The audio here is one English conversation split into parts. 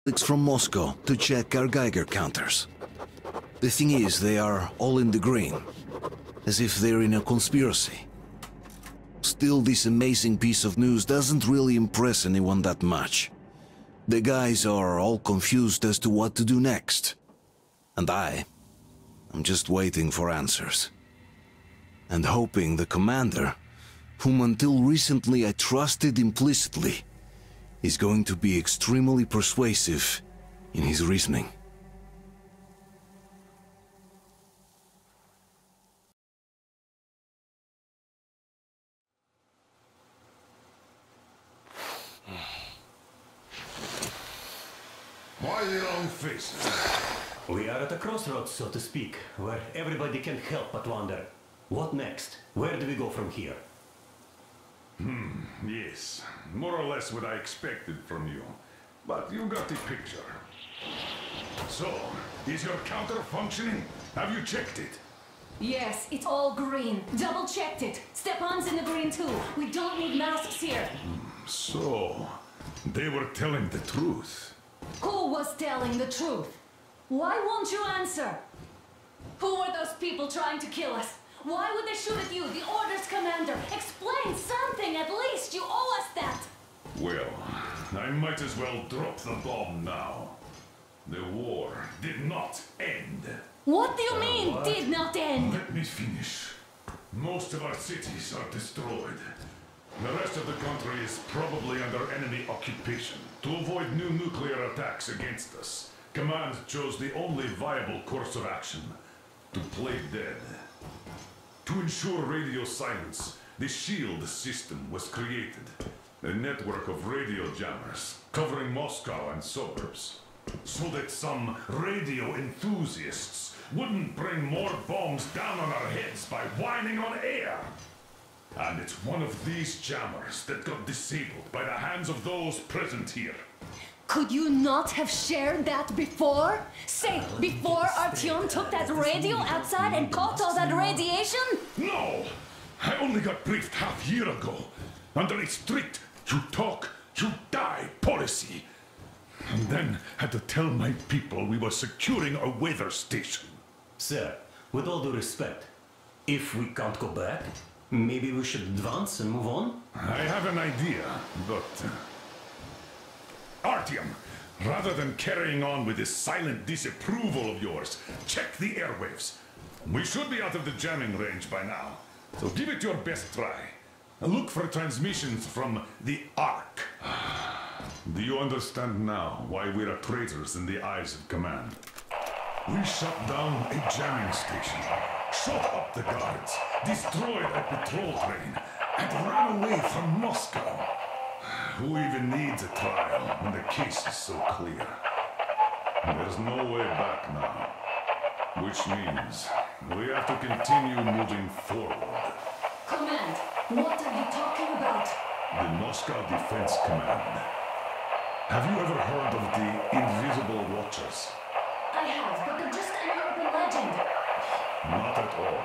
From Moscow to check our Geiger counters. The thing is, they are all in the green, as if they're in a conspiracy. Still, this amazing piece of news doesn't really impress anyone that much. The guys are all confused as to what to do next. And I'm just waiting for answers. And hoping the commander, whom until recently I trusted implicitly, is going to be extremely persuasive in his reasoning. Why the long faces? We are at a crossroads, so to speak, where everybody can't help but wonder, what next? Where do we go from here? Yes, more or less what I expected from you. But you got the picture. So, is your counter functioning? Have you checked it? Yes, it's all green. Double-checked it. Stepan's in the green too. We don't need masks here. So, they were telling the truth. Who was telling the truth? Why won't you answer? Who were those people trying to kill us? Why would they shoot at you, the Order's commander? Explain something, at least! You owe us that! Well, I might as well drop the bomb now. The war did not end. What do you mean, what? did not end? Let me finish. Most of our cities are destroyed. The rest of the country is probably under enemy occupation. To avoid new nuclear attacks against us, Command chose the only viable course of action: to play dead. To ensure radio silence, the SHIELD system was created. A network of radio jammers covering Moscow and suburbs. So that some radio enthusiasts wouldn't bring more bombs down on our heads by whining on air. And it's one of these jammers that got disabled by the hands of those present here. Could you not have shared that before? Say, before Artyom took that radio outside and caught all that radiation? No! I only got briefed half year ago, under a strict you talk, you die policy. And then had to tell my people we were securing a weather station. Sir, with all due respect, if we can't go back, maybe we should advance and move on? I have an idea, but... Artyom, rather than carrying on with this silent disapproval of yours, check the airwaves. We should be out of the jamming range by now, so give it your best try. Look for transmissions from the Ark. Do you understand now why we are traitors in the eyes of Command? We shut down a jamming station, shot up the guards, destroyed a patrol train, and ran away from Moscow. Who even needs a trial when the case is so clear? There's no way back now. Which means we have to continue moving forward. Command, what are you talking about? The Moscow Defense Command. Have you ever heard of the Invisible Watchers? I have, but they're just an urban legend. Not at all.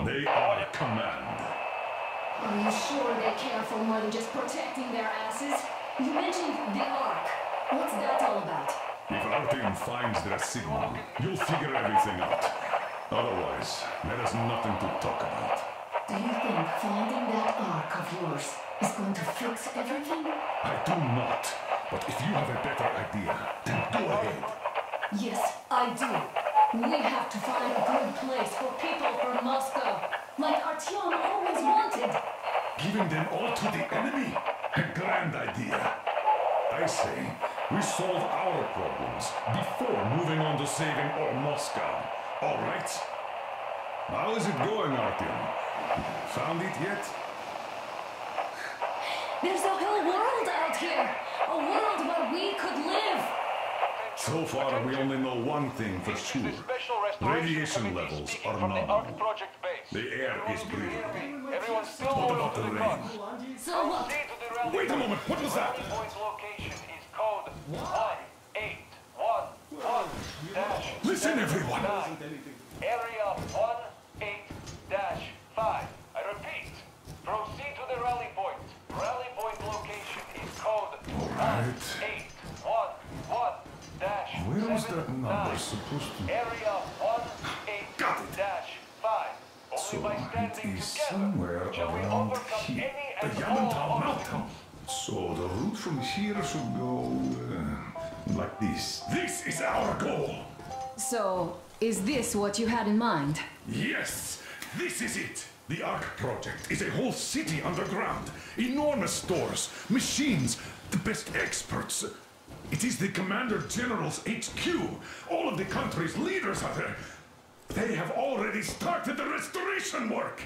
They are Command. Are you sure they care for more than just protecting their asses? You mentioned the Ark. What's that all about? If our team finds their signal, you'll figure everything out. Otherwise, there is nothing to talk about. Do you think finding that Ark of yours is going to fix everything? I do not. But if you have a better idea, then go ahead. Yes, I do. We have to find a good place for people from Moscow, like Artyom always wanted. Giving them all to the enemy? A grand idea. I say, we solve our problems before moving on to saving all Moscow. All right? How is it going, Artyom? Found it yet? There's a whole world out here. A world where we could live. So far, we only know one thing for sure. Radiation levels are nominal. The air is breathable. What about the rain? So what? Wait a moment, what was that? Listen, everyone! Area 18-5. I repeat, proceed to the rally point. Rally point location is code 1811. Area 18-5. So Only by it standing is together somewhere shall we around overcome here. any The and Yamantau all Mountain. So the route from here should go like this. This is our goal. So, is this what you had in mind? Yes, this is it. The Ark Project is a whole city underground. Enormous stores, machines, the best experts. It is the Commander General's HQ. All of the country's leaders are there. They have already started the restoration work.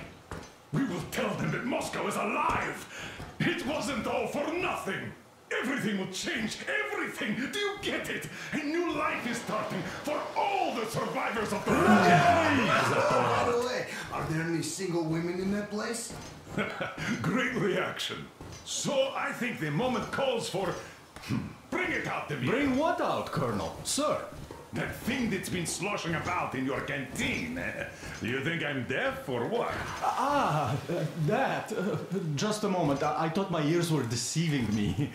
We will tell them that Moscow is alive. It wasn't all for nothing. Everything will change. Everything. Do you get it? A new life is starting for all the survivors of the By the way, are there any single women in that place? Great reaction. So I think the moment calls for... Bring it out, Demir. Bring what out, Colonel? Sir? That thing that's been sloshing about in your canteen. You think I'm deaf or what? That. Just a moment. I thought my ears were deceiving me.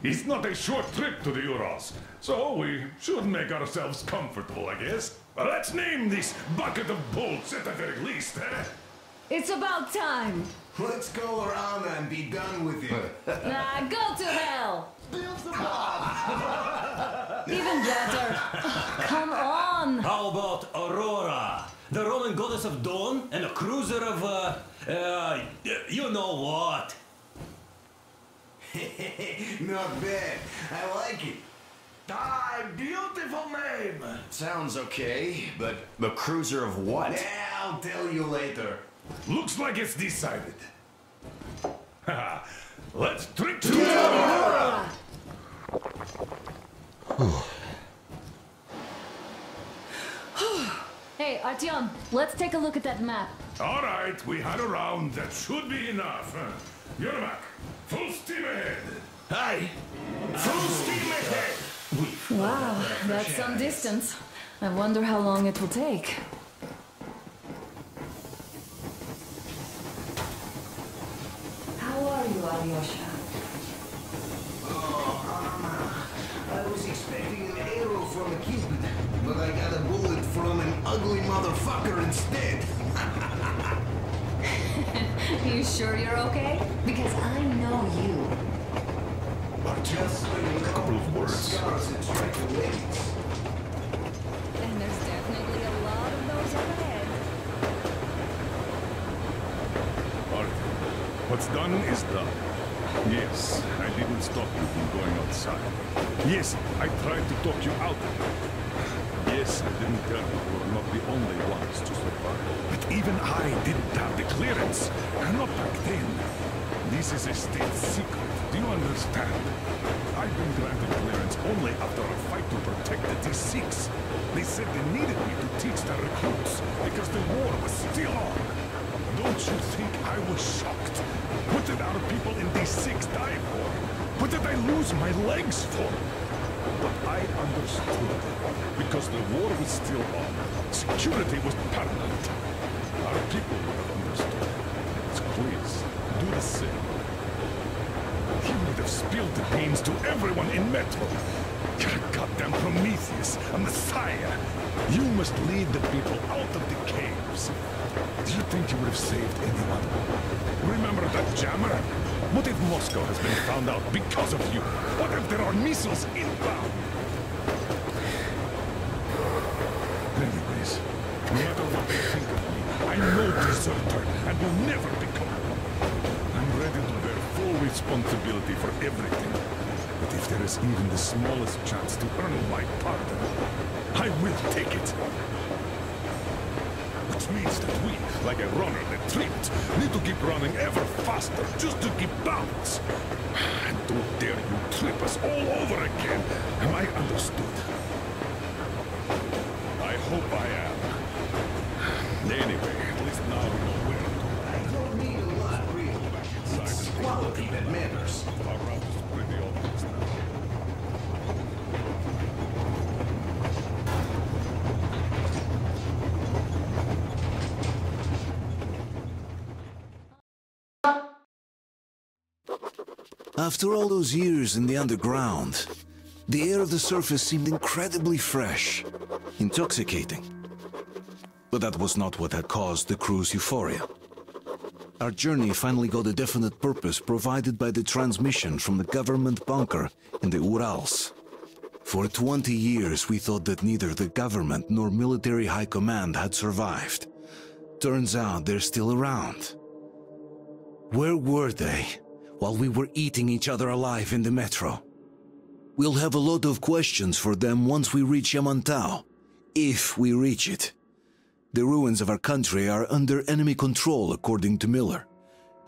It's not a short trip to the Urals, so we should make ourselves comfortable, I guess. Let's name this bucket of bolts at the very least, eh? It's about time! Let's go around and be done with it. Go to hell! Even better. Come on! How about Aurora? The Roman goddess of dawn and a cruiser of, you know what? Not bad. I like it. Ah, beautiful name. Sounds okay, but The cruiser of what? yeah, I'll tell you later. Looks like it's decided. Let's drink to Aurora! Hey, Artyom, let's take a look at that map. All right, we had a round. That should be enough. Yermak, full steam ahead. Hi. Full steam ahead. Wow, that's some distance. I wonder how long it will take. How are you, Alyosha? I was expecting an arrow from a cupid, but I got a bullet from an ugly motherfucker instead. You sure you're okay? Because I know you. Just so you know, A couple of words. scars attract the ladies. And there's definitely a lot of those up ahead. Arthur, what's done is done. Yes, I didn't stop you from going outside. Yes, I tried to talk you out of it. Yes, I didn't tell you you were not the only ones to survive. But even I didn't have the clearance. Not back then. This is a state secret. Do you understand? I've been granted clearance only after a fight to protect the D6. They said they needed me to teach their recruits because the war was still on. Don't you think I was shocked? What did our people in D6 die for? What did I lose my legs for? But I understood. Because the war was still on. Security was paramount. Our people would have understood. So please, do the same. You would have spilled the beans to everyone in Metro. You're a goddamn Prometheus, a messiah. You must lead the people out of the caves. Do you think you would have saved anyone? Remember that jammer? What if Moscow has been found out because of you? What if there are missiles inbound? Anyways, no matter what they think of me, I'm no deserter and will never become one. I'm ready to bear full responsibility for everything. But if there is even the smallest chance to earn my pardon, I will take it. Which means that we, like a runner that tripped, need to keep running ever faster just to keep balance. And don't dare you trip us all over again. Am I understood? I hope I am. Anyway, at least now we know where to go. I don't need a lot, really. It's quality that matters. Our route is pretty obvious now. After all those years in the underground, the air of the surface seemed incredibly fresh, intoxicating. But that was not what had caused the crew's euphoria. Our journey finally got a definite purpose provided by the transmission from the government bunker in the Urals. For 20 years, we thought that neither the government nor military high command had survived. Turns out they're still around. Where were they while we were eating each other alive in the metro? We'll have a lot of questions for them once we reach Yamantau, if we reach it. The ruins of our country are under enemy control, according to Miller,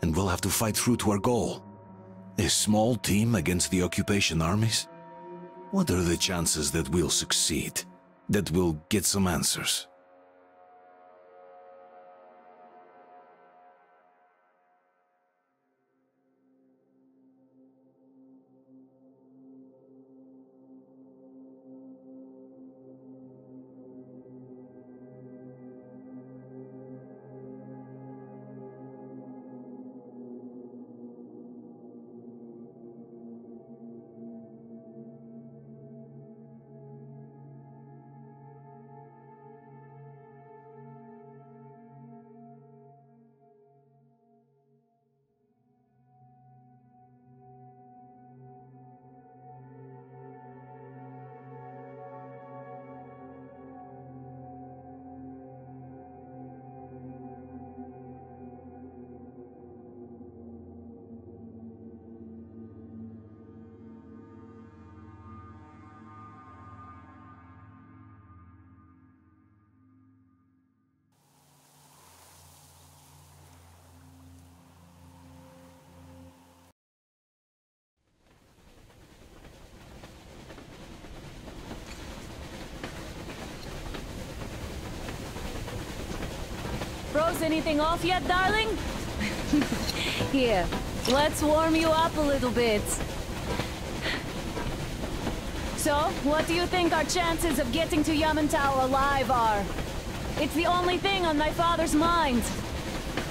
and we'll have to fight through to our goal. A small team against the occupation armies? What are the chances that we'll succeed? That we'll get some answers? Froze anything off yet, darling? Here, let's warm you up a little bit. So, what do you think our chances of getting to Yamantau alive are? It's the only thing on my father's mind.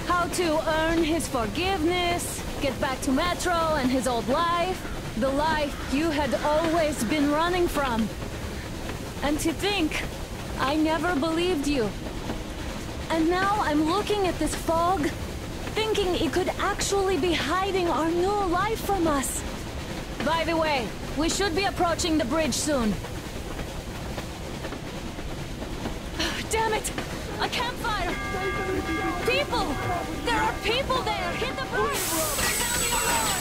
How to earn his forgiveness, get back to Metro and his old life. The life you had always been running from. And to think, I never believed you. And now I'm looking at this fog, thinking it could actually be hiding our new life from us. By the way, we should be approaching the bridge soon. Damn it! A campfire! People! There are people there! Hit the bridge! Sound the alarm!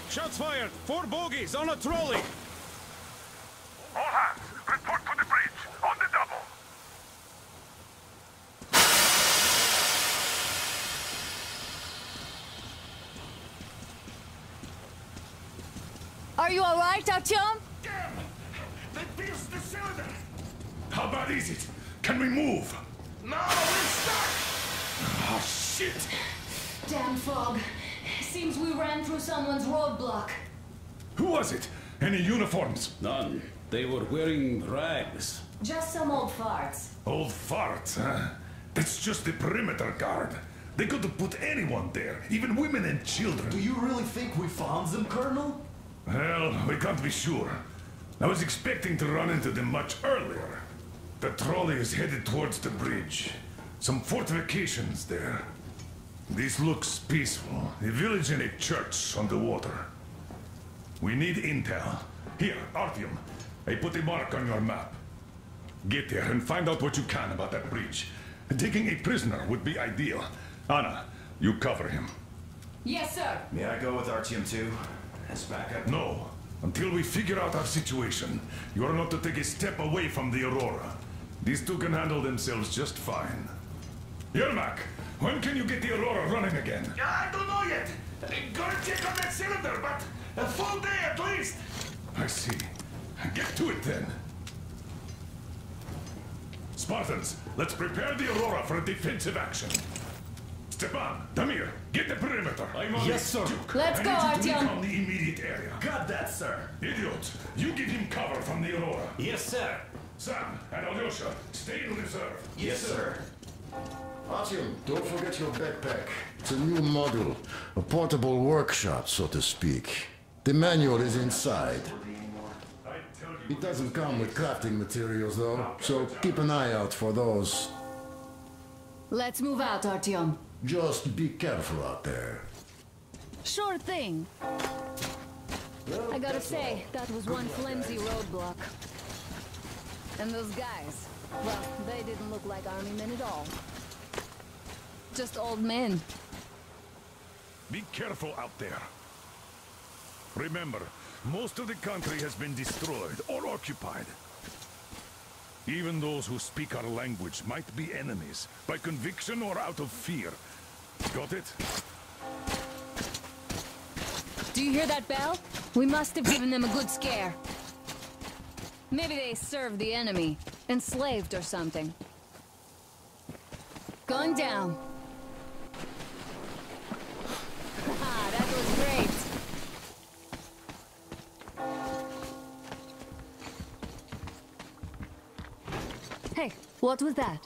Shots fired! 4 bogies on a trolley! All hands, report to the bridge, on the double. Are you alright, Artyom? Damn! They pierced the cylinder! How bad is it? Can we move? No, we're stuck! Oh, shit! Damn fog. Seems we ran through someone's roadblock. Who was it? Any uniforms? None. They were wearing rags. Just some old farts. Old farts, huh? That's just the perimeter guard. They could have put anyone there, even women and children. Do you really think we found them, Colonel? Well, we can't be sure. I was expecting to run into them much earlier. The trolley is headed towards the bridge. Some fortifications there. This looks peaceful. A village and a church on the water. We need intel. Here, Artyom. I put a mark on your map. Get there and find out what you can about that bridge. Taking a prisoner would be ideal. Anna, you cover him. Yes, sir. May I go with Artyom too? As backup? No. Until we figure out our situation, you are not to take a step away from the Aurora. These two can handle themselves just fine. Yermak, when can you get the Aurora running again? I don't know yet. Gotta check on that cylinder, but a full day at least. I see. Get to it then. Spartans, let's prepare the Aurora for a defensive action. Stepan, Damir, get the perimeter. Yes, sir. Duke, Let's go, I need you to Artyom. recon the immediate area. Got that, sir. Idiot, you give him cover from the Aurora. Yes, sir. Sam and Alyosha, stay in reserve. Yes, sir. Artyom, don't forget your backpack. It's a new model, a portable workshop, so to speak. The manual is inside. It doesn't come with crafting materials, though, so keep an eye out for those. Let's move out, Artyom. Just be careful out there. Sure thing. I gotta say, that was one flimsy roadblock. And those guys, well, they didn't look like army men at all. Just old men. Be careful out there. Remember, most of the country has been destroyed or occupied. Even those who speak our language might be enemies, by conviction or out of fear. Got it? Do you hear that bell? We must have given them a good scare. Maybe they served the enemy, enslaved or something. Going down. Haha, that was great. Hey, what was that?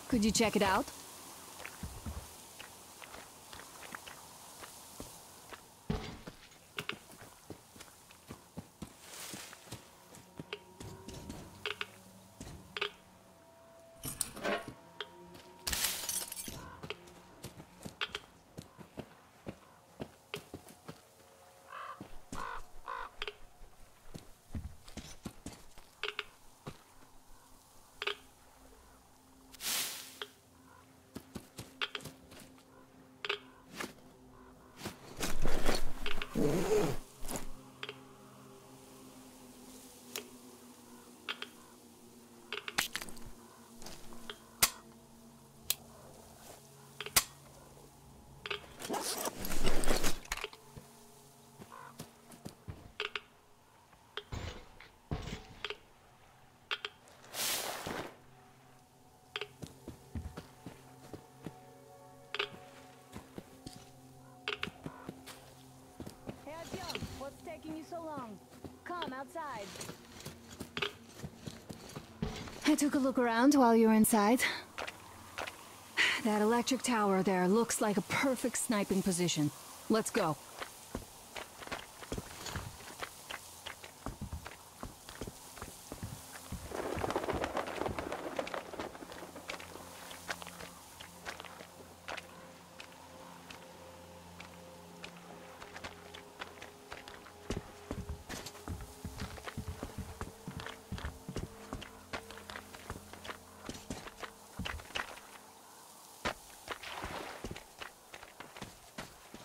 Could you check it out? So long. Come outside. I took a look around while you were inside. That electric tower there looks like a perfect sniping position. Let's go.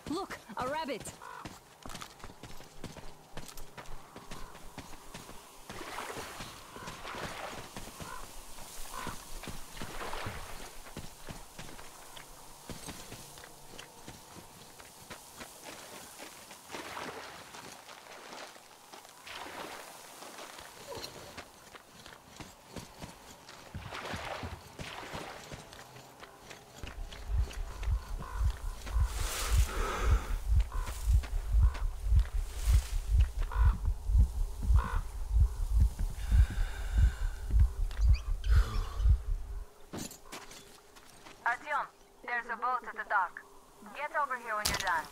Look, a rabbit! Artyom, there's a boat at the dock. Get over here when you're done.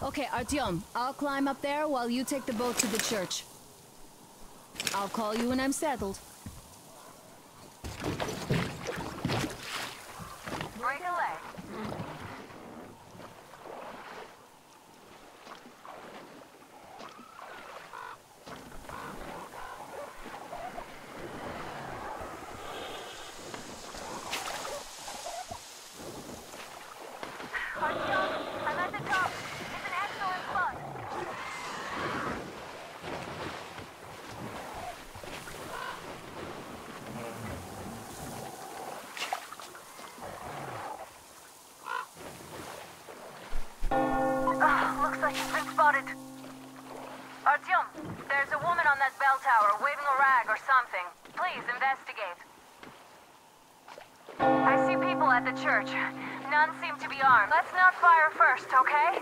Okay, Artyom, I'll climb up there while you take the boat to the church. I'll call you when I'm settled. Break a leg. Artyom, I'm at the top. It's an excellent spot. Looks like he's been spotted. Artyom, there's a woman on that bell tower waving a rag or something. Please investigate. I see people at the church. None seem to be armed. Let's not fire first, okay?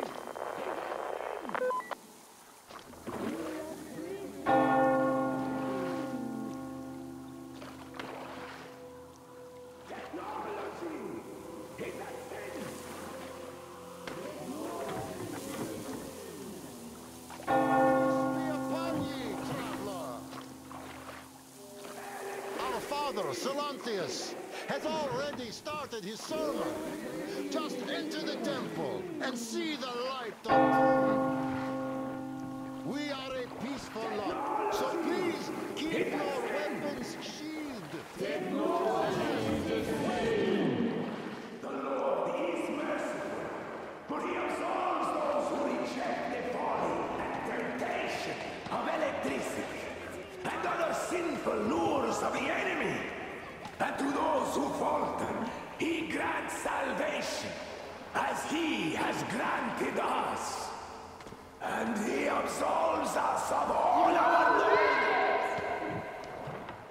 Our father, Celanthius, has already started his sermon. Just enter the temple and see the light of God. We are a peaceful lot, so please keep your weapons sheathed. The Lord is merciful, but he absolves those who reject the folly and temptation of electricity and other sinful lures of the enemy. And to those who falter, he grants salvation, as he has granted us. And he absolves us of all our sins.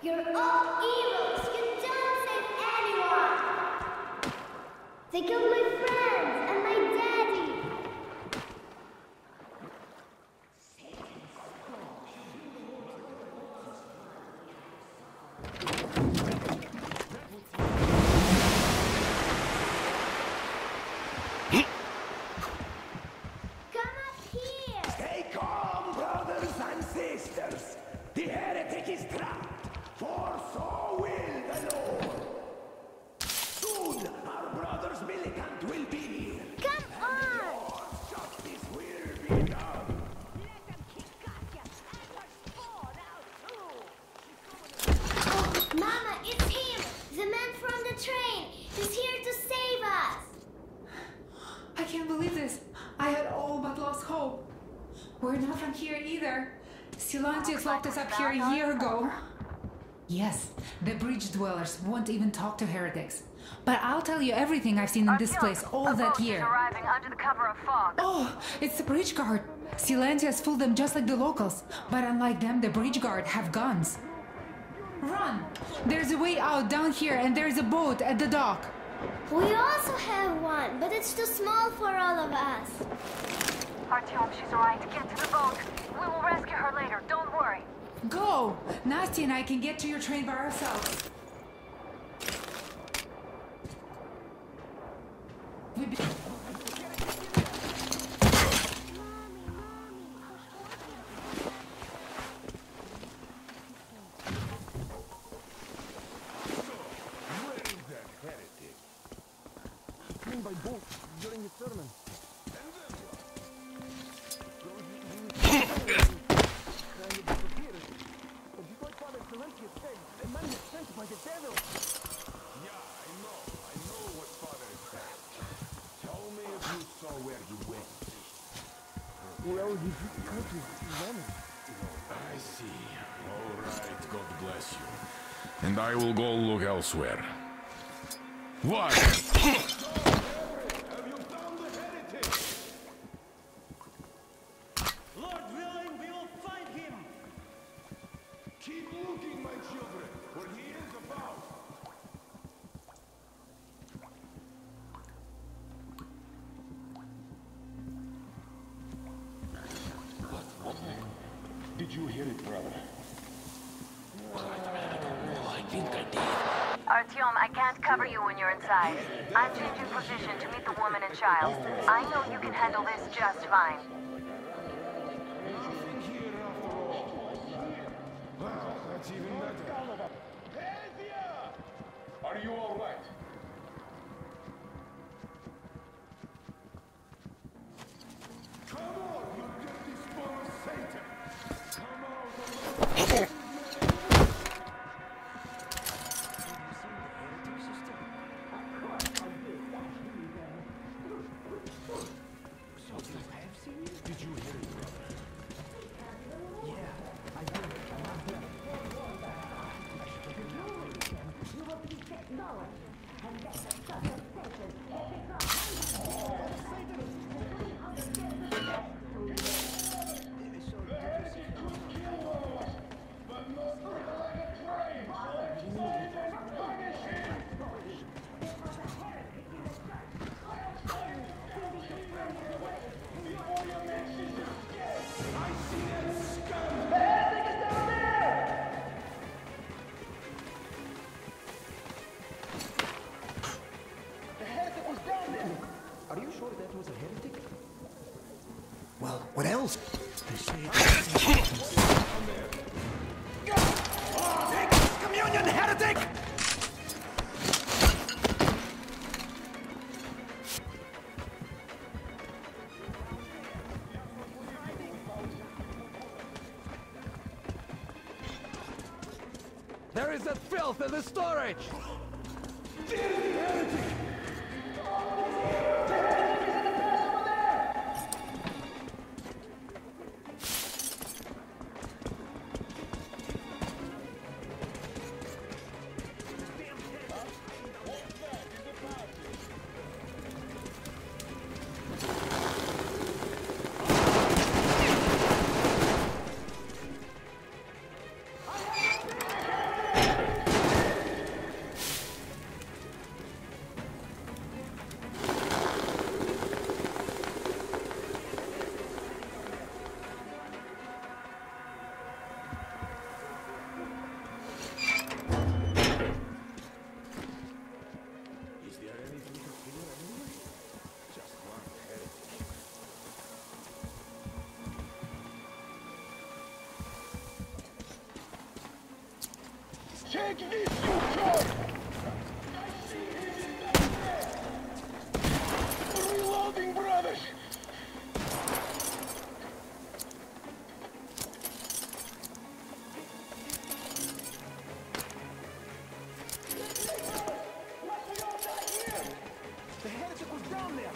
You're all evils! You don't save anyone! They killed my friends and my daddy! Come up here! Stay calm, brothers and sisters. The heretic is trapped, for so will the Lord. Soon, our brother's militant will be here. Come on! Lord's justice will be done. Oh, Mama, it's him! The man from the train! He's here to save us! I can't believe this. I had all but lost hope. We're not from here either. Silantius locked us up here a year ago. Yes, the bridge dwellers won't even talk to heretics. But I'll tell you everything I've seen in this place all that year. Arriving under the cover of fog. Oh, it's the bridge guard. Silantius fooled them just like the locals. But unlike them, the bridge guard have guns. Run! There's a way out down here and there's a boat at the dock. We also have one, but it's too small for all of us. Artyom, she's alright. Get to the boat. We will rescue her later. Don't worry. Go! Nasty and I can get to your train by ourselves. By boat during his sermon. Well, he cut his lemon. I see. All right, God bless you. And I will go look elsewhere. What? Have you found the heretic? Lord willing, we will find him. Keep looking, my children, for he is about. Did you hear it, brother? Artyom, I I can't cover you when you're inside. I'm changing position to meet the woman and child. I know you can handle this just fine. That's even better. Are you all right? Come on, you dirty spawn of Satan! Come out! Did you hear it? Well, what else? They say Communion, heretic! There is that filth in the storage! Take this, you jerk! Reloading, brothers! the heretic was down there!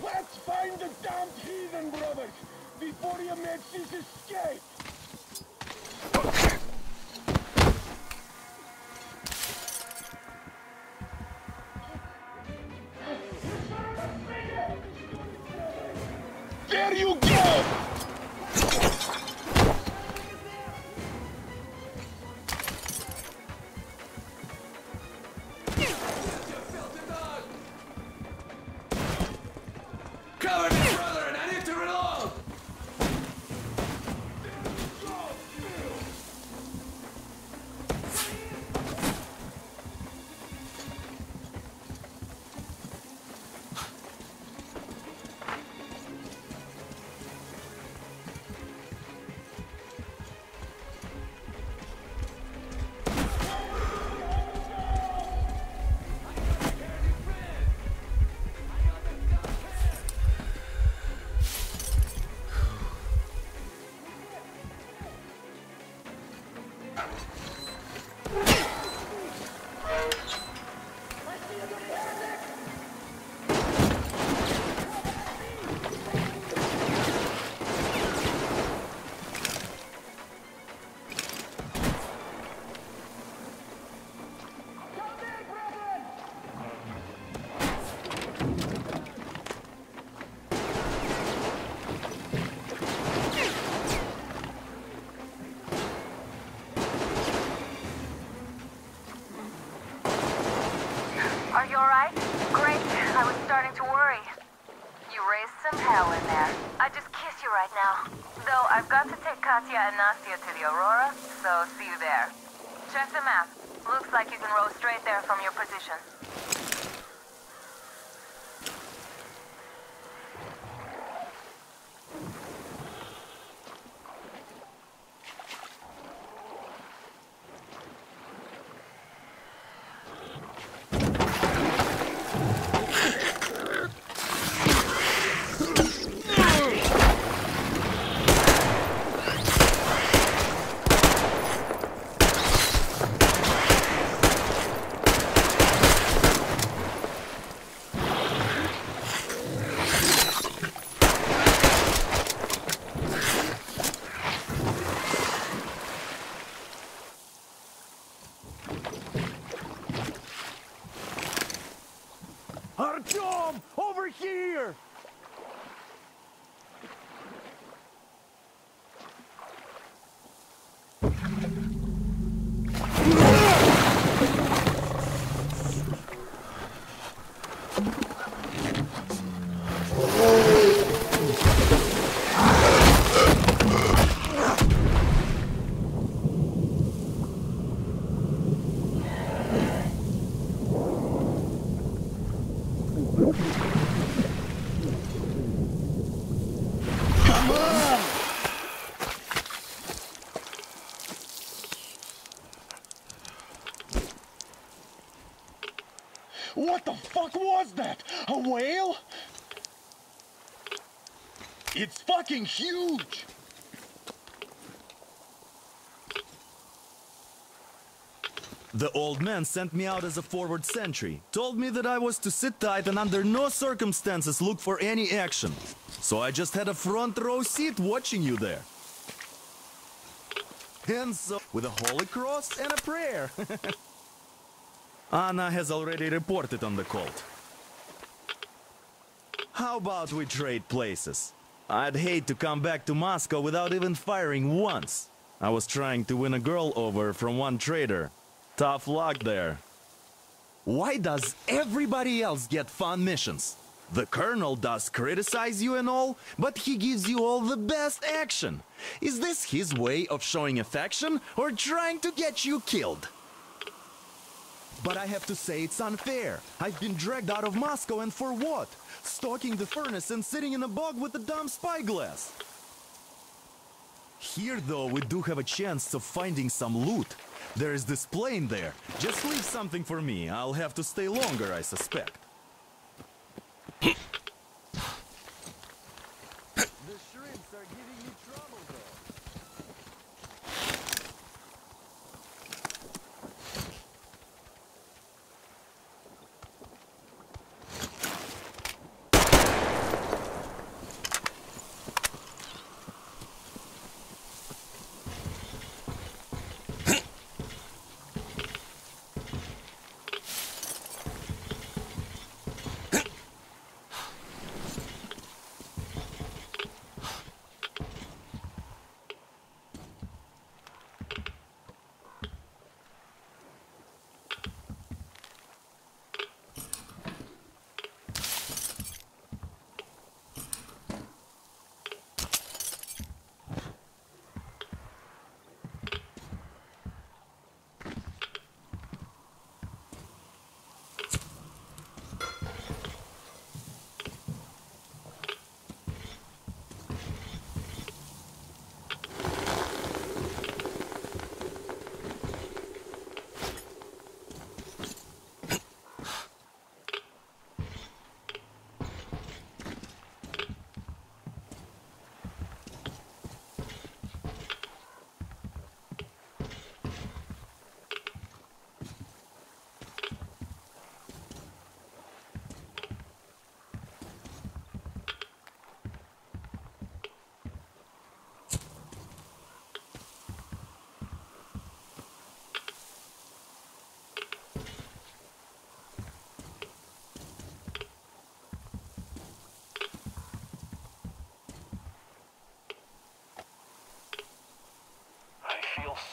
Let's find the damned heathen, brothers, before he makes his escape! There you go! Cover me, brother, and I need to reload! So I've got to take Katya and Nastya to the Aurora, so see you there. Check the map. Looks like you can row straight there from your position. Artyom! Over here! What the fuck was that? A whale? It's fucking huge! The old man sent me out as a forward sentry, told me that I was to sit tight and under no circumstances look for any action. So I just had a front row seat watching you there. And so, with a holy cross and a prayer. Anna has already reported on the cult. How about we trade places? I'd hate to come back to Moscow without even firing once. I was trying to win a girl over from one trader. Tough luck there. Why does everybody else get fun missions? The colonel does criticize you and all, but he gives you all the best action. Is this his way of showing affection or trying to get you killed? But I have to say it's unfair. I've been dragged out of Moscow, and for what? Stalking the furnace and sitting in a bog with a dumb spyglass. Here, though, we do have a chance of finding some loot. There is this plane there. Just leave something for me. I'll have to stay longer, I suspect. The shrimps are giving me trouble, though.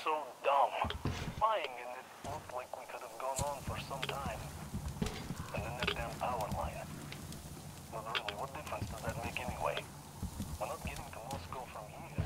So dumb. Spying in it looked like we could have gone on for some time. And then that damn power line. But really, what difference does that make anyway? We're not getting to Moscow from here.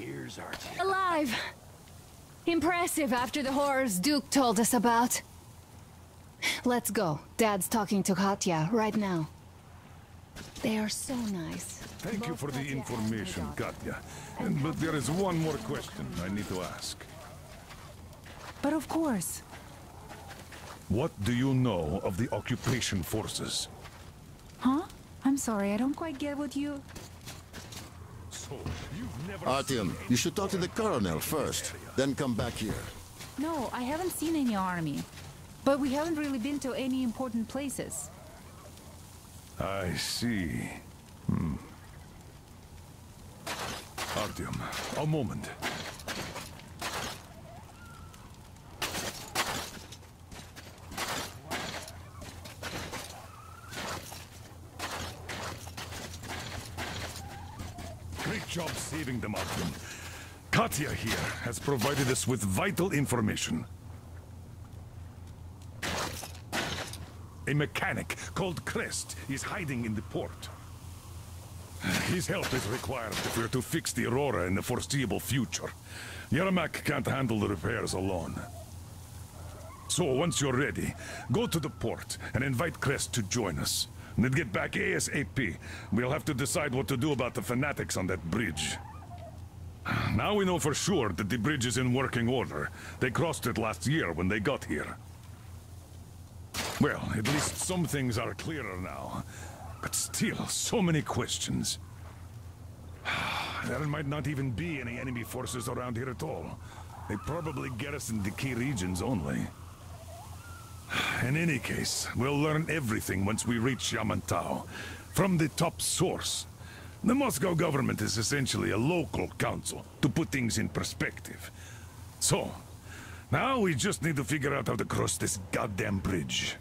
Here's our Alive! Impressive after the horrors Duke told us about. Let's go. Dad's talking to Katya right now. They are so nice. Thank you for the information, Katya. But there is one more question I need to ask. But of course. What do you know of the occupation forces? Huh? I'm sorry, I don't quite get what you... So, you've never... Artyom, you should talk to the colonel first, then come back here. No, I haven't seen any army. But we haven't really been to any important places. I see. Artyom, a moment. Great job saving them, Artyom. Katya here has provided us with vital information. A mechanic called Crest is hiding in the port. His help is required if we're to fix the Aurora in the foreseeable future. Yermak can't handle the repairs alone. So once you're ready, go to the port and invite Crest to join us. And then get back ASAP. We'll have to decide what to do about the fanatics on that bridge. Now we know for sure that the bridge is in working order. They crossed it last year when they got here. Well, at least some things are clearer now. But still, so many questions. There might not even be any enemy forces around here at all. They probably garrison the key regions only. In any case, we'll learn everything once we reach Yamantau. From the top source. The Moscow government is essentially a local council, to put things in perspective. So, now we just need to figure out how to cross this goddamn bridge.